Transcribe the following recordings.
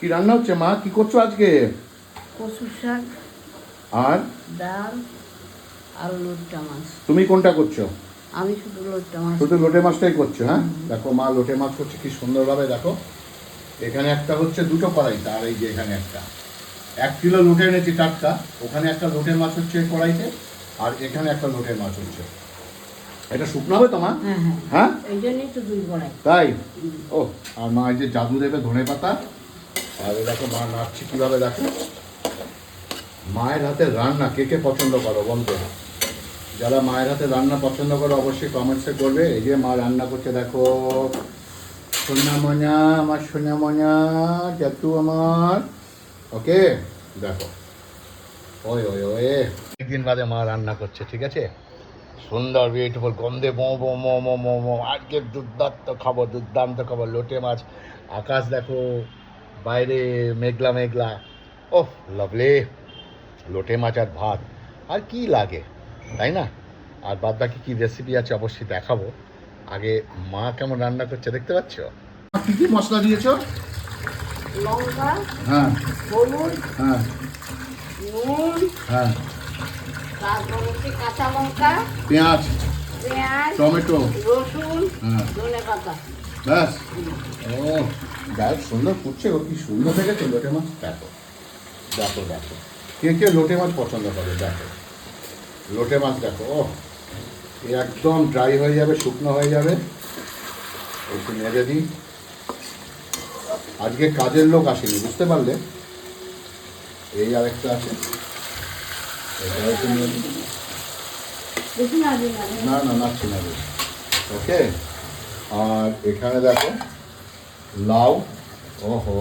কি রান্না হচ্ছে মা? কি করছো আজকে? কচু শাক আর ডাল আর লোটটা মাছ। তুমি কোনটা করছো? আমি শুধু লোটটা মাছ। শুধু লোটে মাছটাই করছো? হ্যাঁ, দেখো মা লোটে মাছ করছে কি সুন্দরভাবে। দেখো এখানে একটা হচ্ছে দুটো কড়াইতে, আর এই যে এখানে একটা 1 কিলো লোটে এনেছি টাটকা। ওখানে একটা লোটের মাছ হচ্ছে এই কড়াইতে, আর এখানে একটা লোটের মাছ হচ্ছে। এটা শুকনো হবে তো মা? হ্যাঁ হ্যাঁ হ্যাঁ, এই জন্যই তো দুই কড়াই। তাই? ও, আর মা এই যে জাদু দেবে ধনে পাতা। আর এই দেখো মা নাড়ছি কিভাবে, দেখো। মায়ের হাতের রান্না কে কে পছন্দ করো বলতো? যারা মায়ের হাতে রান্না পছন্দ করো অবশ্যই কমেন্টসে করবে। এই যে মা রান্না করছে, দেখো। সোনা মনা, আমার সোনা মনা, জাতু আমার। ওকে, দেখো। ওই ওই ওই একদিন বাদে মা রান্না করছে, ঠিক আছে। সুন্দর বিউটিফুল গন্ধে মো মো মো মো মো মো। আজকে দুর্দান্ত খাবো, দুর্দান্ত খাবো লোটে মাছ। আকাশ দেখো, বাইরে মেঘলা মেঘলা। ওহ লাভলি। লোটে মাছ আর ভাত, আর কি লাগে, তাই না? আর বাদ বাকি কী রেসিপি আছে অবশ্যই দেখাবো। আগে মা কেমন রান্না করছে দেখতে পাচ্ছ? কী কী মশলা দিয়েছো? লঙ্কা, হ্যাঁ হলুদ, হ্যাঁ নুন, হ্যাঁ, তারপর হচ্ছে কাঁচা লঙ্কা, পেঁয়াজ, পেঁয়াজ, টমেটো, রসুন, হ্যাঁ, ধনে পাতা। ব্যাস। ও, দেখ সুন্দর ফুটছে, ও কি সুন্দর দেখেছো লোটে মাছ। দেখো দেখো দেখো, কে কে লোটে মাছ পছন্দ করে, দেখো লোটে মাছ। দেখো ও, একদম ড্রাই হয়ে যাবে, শুকনো হয়ে যাবে। একটু নেড়ে দিই। আজকে কাজের লোক আসেনি, বুঝতে পারলে। এই আরেকটা আছে, এটা একটু নিয়ে দিই। বেশি না দিন না না, নাচ্ছি না বেশ। ওকে, আর এখানে দেখো লাউ। ওহো,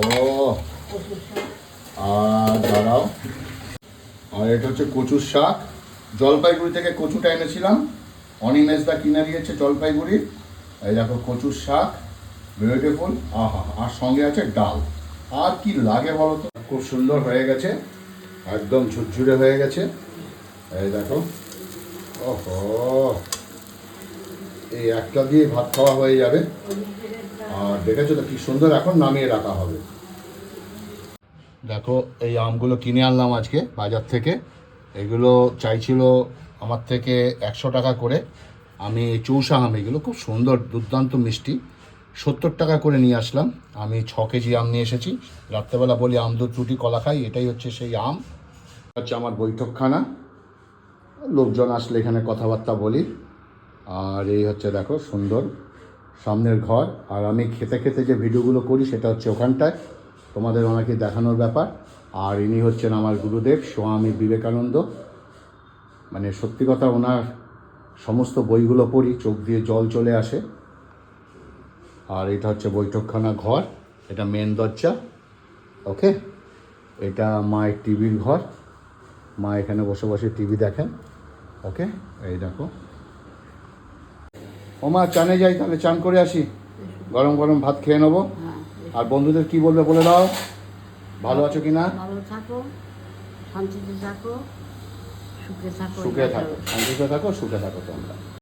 আর দাঁড়াও। আর এটা হচ্ছে কচুর শাক। জলপাইগুড়ি থেকে কচুটা এনেছিলাম, অনিমেষদা কিনে দিয়েছে জলপাইগুড়ি। এই দেখো কচুর শাক, বিউটিফুল। আহা, আর সঙ্গে আছে ডাল। আর কি লাগে বলো তো? খুব সুন্দর হয়ে গেছে, একদম ঝুরঝুরে হয়ে গেছে। এই দেখো, ওহো, এই একটা দিয়ে ভাত খাওয়া হয়ে যাবে। আর দেখেছো তো কি সুন্দর, এখন নামিয়ে রাখা হবে। দেখো এই আমগুলো কিনে আনলাম আজকে বাজার থেকে। এগুলো চাইছিল আমার থেকে 100 টাকা করে। আমি চৌষা আম, এগুলো খুব সুন্দর দুর্দান্ত মিষ্টি, 70 টাকা করে নিয়ে আসলাম। আমি 6 কেজি আম নিয়ে এসেছি। রাত্রেবেলা বলি আম দুধ রুটি কলা খাই, এটাই হচ্ছে সেই আম। হচ্ছে আমার বৈঠকখানা, লোকজন আসলে এখানে কথাবার্তা বলি। আর এই হচ্ছে দেখো সুন্দর সামনের ঘর। আর আমি খেতে খেতে যে ভিডিওগুলো করি সেটা হচ্ছে ওখানটায়, তোমাদের অনেকে দেখানোর ব্যাপার। আর ইনি হচ্ছেন আমার গুরুদেব স্বামী বিবেকানন্দ। মানে সত্যি কথা, ওনার সমস্ত বইগুলো পড়ি, চোখ দিয়ে জল চলে আসে। আর এটা হচ্ছে বৈঠকখানা ঘর, এটা মেন দরজা। ওকে, এটা মায়ের টিভির ঘর, মা এখানে বসে বসে টিভি দেখেন। ওকে, এই দেখো। ও মা, চানে যাই তাহলে, চান করে আসি, গরম গরম ভাত খেয়ে নেবো। আর বন্ধুদের কি বলবে বলে দাও, ভালো আছো কি না? ভালো থাকো, শান্তিতে থাকো, সুখে থাকো, সুখে থাকো, শান্তিতে থাকো, সুখে থাকো তোমরা।